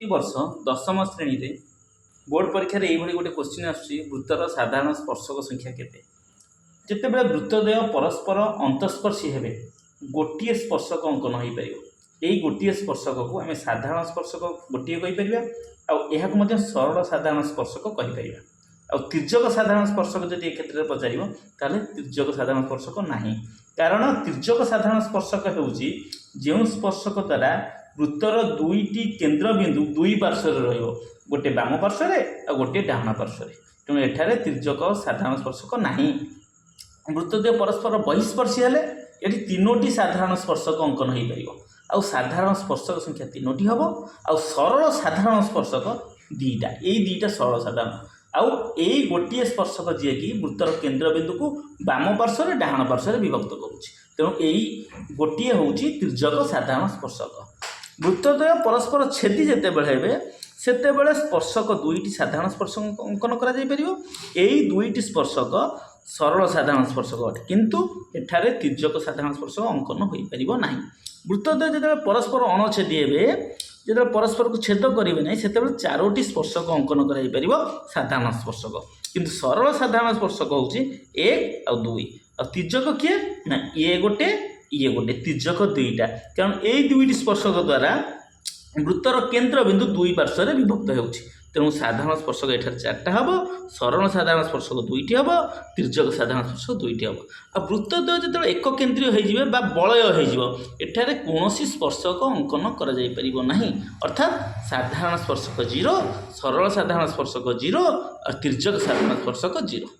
वर्ष दशम श्रेणी रे बोर्ड परीक्षा रे एभली गोटे क्वेश्चन आसुची वृत्तर साधारण स्पर्शक संख्या केते जेतेबेले वृत्तद्वय परस्पर अंतस्पर्शी हेबे गोटिए स्पर्शक अंकन हो पार यही गोटिए स्पर्शक को आम साधारण स्पर्शक गोटे कहीपर आउ मध्य सरल साधारण स्पर्शक कहीपर आ तिर्यक साधारण स्पर्शक जब ए क्षेत्र में पचार ताले तिर्यक साधारण स्पर्शक ना कारण तिर्यक साधारण स्पर्शक होउची जो स्पर्शक द्वारा वृत्तर दुईटी केन्द्र बिंदु दुई पार्श्वर रोटे बाम पार्श्वर और गोटे डाहाण पार्श्वर तेणु एठारे तिर्यक साधारण स्पर्शक नहीं वृत्तद्वय परस्पर बहिस्पर्शी हेले ये तीनोटी साधारण स्पर्शक अंकन हो पार आउ साधारण स्पर्शक संख्या तीनोटी हम आउ सरल साधारण स्पर्शक दीटा दुईटा सरल साधारण आउ यही गोटे स्पर्शक जी कि वृत्तर केन्द्र बिंदु को बाम पार्श्वर डाहाण पार्श्वर विभक्त करुच्ची तेणु यही गोटे हूँ तिर्यक साधारण स्पर्शक वृत्तद्वय परस्पर छेदी जितेबाला सेतेबेले स्पर्शक दुईटी साधारण स्पर्शक अंकन कर दुईटी स्पर्शक सरल साधारण स्पर्शक अटे किंतु एठारे तिर्यक साधारण स्पर्शक अंकन हो पार ना वृत्तद्वय जो परस्पर अणछेदी हे जो परस्पर को छेद करेंगे ना से चारोटी स्पर्शक अंकन कर साधारण स्पर्शक किंतु सरल साधारण स्पर्शक हूँ एक आ दुई आ तिर्यक किए ना ये गोटे तिर्यक दुईटा कारण यही दुईटी स्पर्शक द्वारा वृत्तर केन्द्र बिंदु दुई पार्श्वर विभक्त होउछि तेणु साधारण स्पर्शक एठार चार्टा हम सरल साधारण स्पर्शक दुईटी हम तिर्यक साधारण स्पर्शक दुईटी हम आ वृत्तद्वय जो एक केन्द्रीय हो बलय होठार कौन स्पर्शक अंकन कर अर्थात साधारण स्पर्शक 0 सरल साधारण स्पर्शक 0 और तिर्यक साधारण स्पर्शक 0।